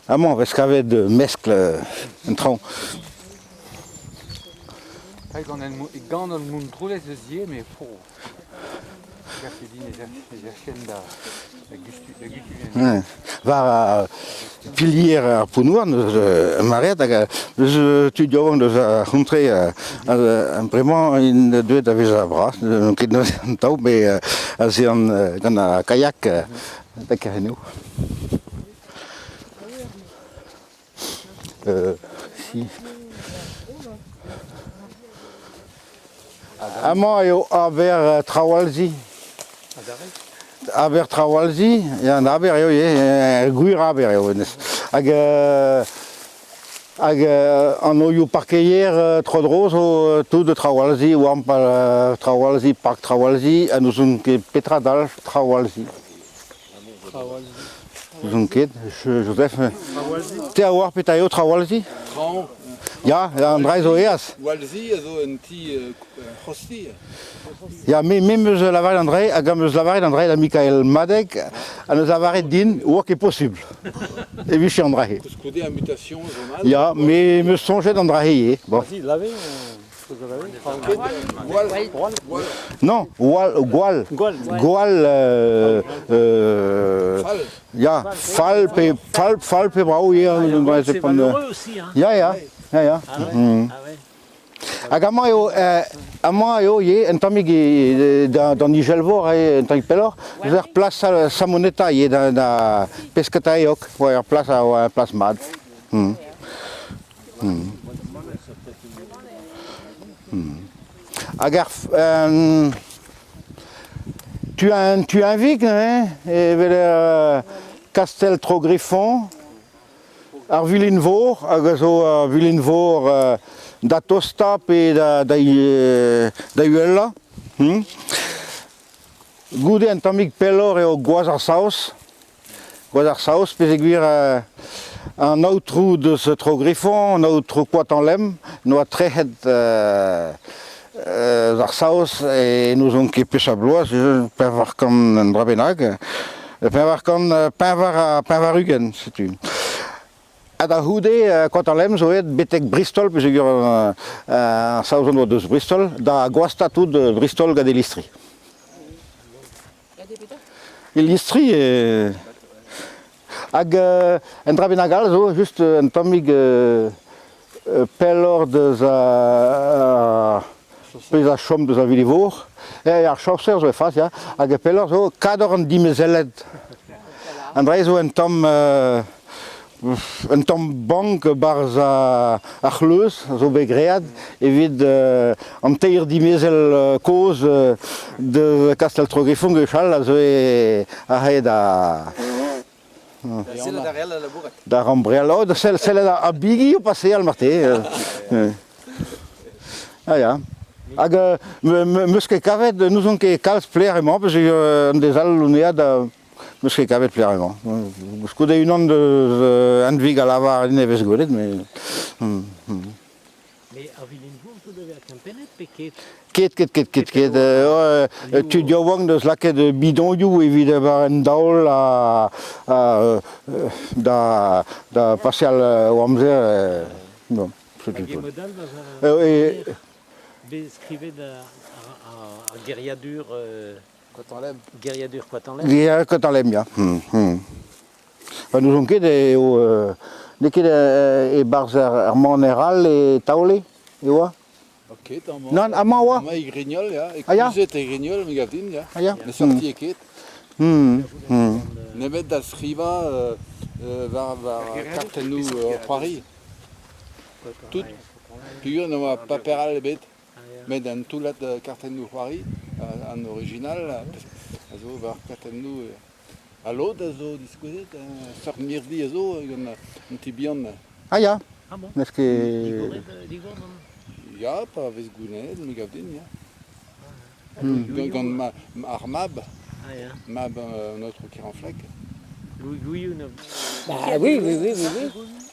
Amant, parce qu'avait de mescle un tronc. Kijk, ik ga naar het moedroel, ze zie je, maar voor. Ik heb die les chaînes Ouais. Va pilier punua maret tu jovang de rencontrer vraiment une deux de bras donc un tau mais c'est un kayak d'accord nous si Amo eu aber Trawalzi Aber Trawalzi, ja, aber jo je, guir aber jo. An oiu parkeier trodroso tout de Trawalzi ou am Trawalzi park Trawalzi, a nous on ke Petradal Trawalzi. Nous on ke Joseph. Te a war petaio Trawalzi? Ja, Andrei zo eas. Walzi zo un ti hosti. Ja, même meus lavar Andrei, hag meus lavar Andrei da Michael Madec, a neus lavaret din, oa ket possible. E vich Andrei. Parce que des mutations zonales. Ja, mais meus sonjet Andrei, bon. Vas-y, lavez. Non, Goual. Ja, Fall pe brau hier. C'est valeureux aussi, hein. Ja. Ah ouais. Hag amañ eo ye, un tammig dans Nigelvor, un tammig pelor, er place Samoneta ye da pesketa eok, er place mad. Hag tu as un vig, hein, et Castel Trogriffon, ar Villinvor, hag zo Villinvor da tosta pe da uella. Goude un tammig pelor eo Goazar Saus, pe seguir un autre de ce Trogriffon, un autre quat en lem, no a trehet ar saus e nous on ket pech a bloaz, per var kan un drabenag, per var kan pain var ugen, setu. A da houde, quat en lem, zo et betek Bristol, pe segur ar saus an oa deus Bristol, da goasta tout de Bristol gade listri. E listri hag un drabenagal zo, just un tammig pelor deus pez a chom deus a Villivour, ar chorser zo e fas, ja, hag pelor zo kador an dimezellet. Andrei zo un tamm bank barz ar c'hleuz, zo begread, evit an teir dimezel koz de Castel Trogriffon gechal, a zo e ahe da... Da Rambrella, da celle a bigi o passe al marté. Ah ja. Hag meus ket kavet, nous on ket kalz plerement, parce que an dez al lunea da meus ket kavet plerement. Skoude unan an vig a lavar nevez godet, mais... Mais à Villinvor, vous devez être un penet, peket. Ket. Tu diovang deus laket bidonioù evit war en daol da pasial o amzer. Bon, c'est Hag e tout. modal beskrivet a geriadur quat en lem. Ja, ket an lem, ja. Nous on ket ne ket e barz ar maneral e taole, e oa? Ok, tamam. Non, amañ oa? Ama e grignol, ja. E Ah, ja? kuzet e grignol, me gav din, ja. Ah, ja? Me sorti e ket. Hmm. Nemet da skriva var kartennou c'hoari. Tout. Pigur no ma paperal ebet. Met an toulat kartennou c'hoari, an original. A zo var kartennou a lod a zo diskouzet, sort mirdi a zo, un tibian. Ah ja, Ah bon. nes ket... Digor non. Ja, pa vez gounet, me gav din, ja. Gant ar mab, Ah ja. mab notre kiranflek. Louis non. Bah oui.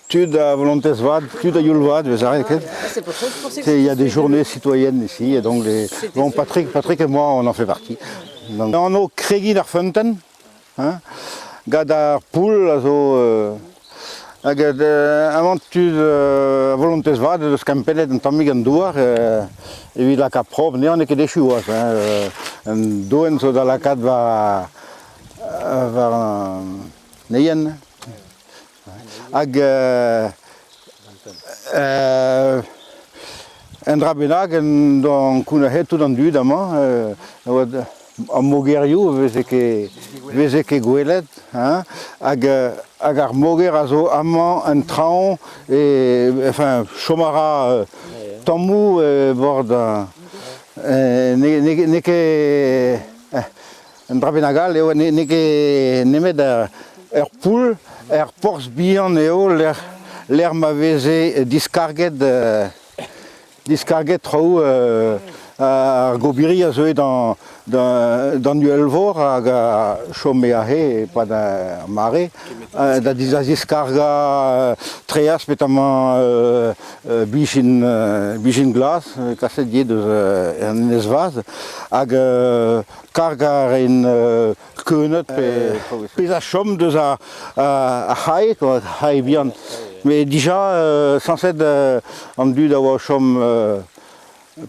Tud a volontés vad, tud a yul vad, vez arret ket. C'est pour ça que je pensais que Il y a des journées citoyennes ici, et donc Patrick et moi, on en fait partie. Donc, on a Craigie naar Funten, gad ar poul, also, hag avantud volontez vat eus kampenet an tammig an douar, evit la kat prop, ne an ket echu oas, un doen zo da la kat var neien. Hag en dra bennak an koun a het tout an dud amañ, an mogerioù veze ket gwelet, hag ar moger a zo amañ an traoñ, enfin, chomara tammou bord ne ket en dra bennagal eo ne ket nemet ur poul, ur porzh bihan eo l'er ma veze diskarget traoù ar gobiri a zo e dan uelvor hag a chome a he pa da mare da diskarga treas petamañ bijin glas kaset diet eus an enez-vaz hag karga en keunet pez a chom deus a c'hae, c'hae bihan. Mais déjà, sanset an dud a oa chom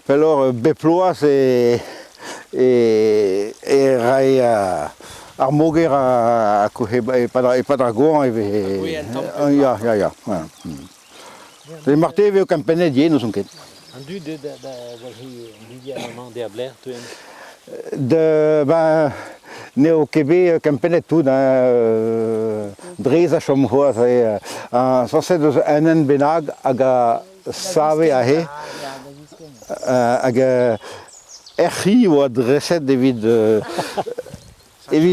pellor beploaz e rai ar moger a kohe e pad ar goan ya. E marte veo kampenet yen ouzon ket. An dud da lidia amañ de abler tuen? Neo kebe kampenet tout, drez a chom c'hoaz, sanset eus enen bennak hag a save a he, hag erci oa dreset evit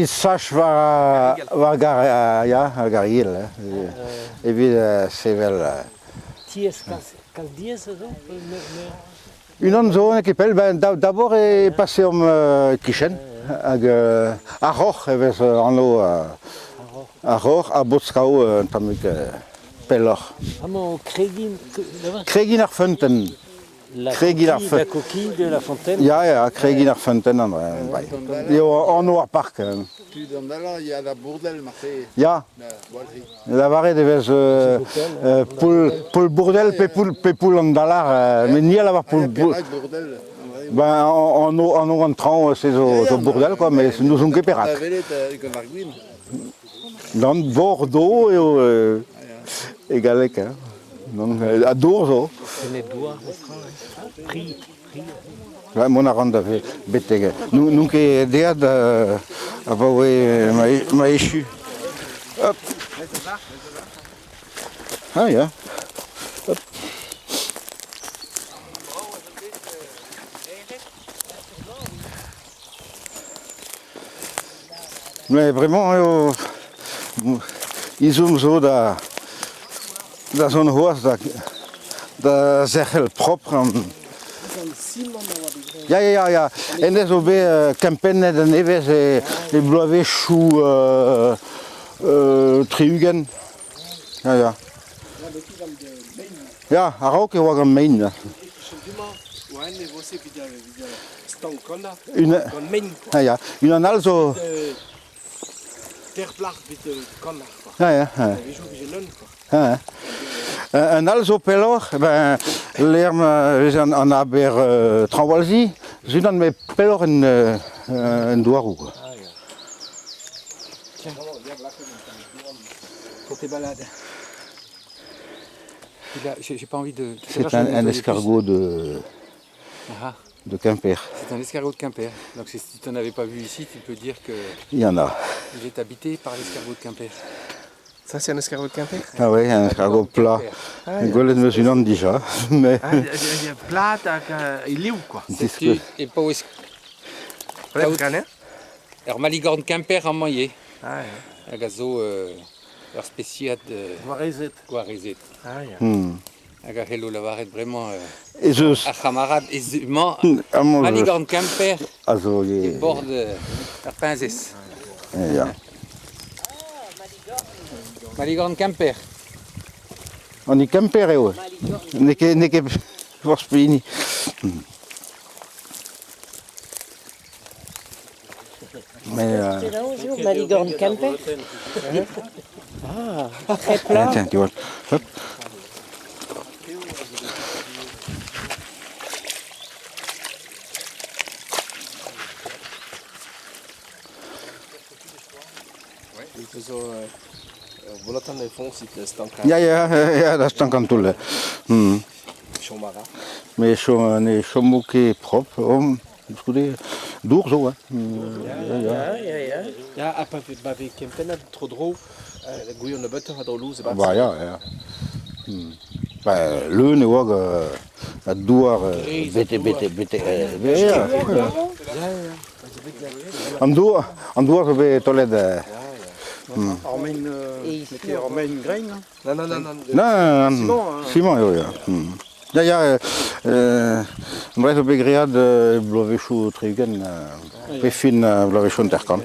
sach war gar yel, evit sevel. Ties kal diez a zo? Unan zo ne kepel, d'abord e pase om kichen, hag a roc'h evez anlo a roc'h a botskao un tammig pelloc'h. Amañ Craigie naar Funten. La coquille de la fontaine? Ja, Craigie naar Funten an bai. Eo anno ar park. Tud an dala, ya la bourdel marte. Ja, La boilerie. la varet evez poul bourdel pe poul an dalar, men ni a lavar poul Perak bourdel. Ben, anno an traoñ se zo bourdel, quoi, mais nous on ket perak. La velet gant ar gwin. Dan Bordeaux eo e galek, donc a dour zo. Tenet douar, pri. Mon a ran da beteg. Nous ket dead a ba oe ma echu. Hop. Ah ya. Hop. Mais vraiment, izum zo da zo'n hoas da zechel propre. Ja. En er zo be kampenet en evez e bloave chou triugen. Ja. Ja, a raok e oa gant mein. Ja. Un an also... Ja. Un also pelloc'h, l'erm eus an aber tramwalzi, zun an me pelloc'h en douarou. Tiens. Pour tes balades. J'ai pas envie de... C'est un escargot de Quimper. C'est un escargot de Quimper. Donc si tu n'en avais pas vu ici, tu peux dire que... Il y en a. Il est habité par l'escargot de Quimper. Ça, c'est un escargot de Quimper? Ah oui, un escargot plat. Gwelet meus unan déjà. Mais... Plat, il est où, quoi? Et pas où est-ce... Alors Maligorne Quimper en moyen. Un gazo leur spécial de Guarizet. Hag a c'hello lavaret vraiment ar camarade ezemañ Maligorne Quimper e bord ar pinzez. Maligorne Quimper. On est Quimper eo. Ne ket force pini. Mais C'est là aussi, Malicorne Quimper. Ah, très plat. tiens, tu vois. Hop. Ja, dat is dan kan toelen. Maar zo'n ook prop, om, door zo, hè. Ja, bij Kempen trop droog. De goeie de buiten gaat al ze Bah ja. Leun ook, het door, bitte, ja. Am door bij toilet. Armeen grain. Non, Simon, ja. Ja, bref, op Begriad, blijven zo teruggen, befin, blijven zo terkan.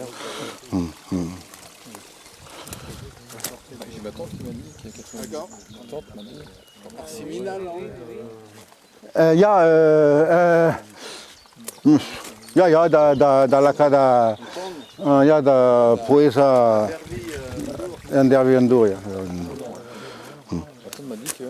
Ja, da la cada, ja, da poesa interviendo, ja. On m'a dit que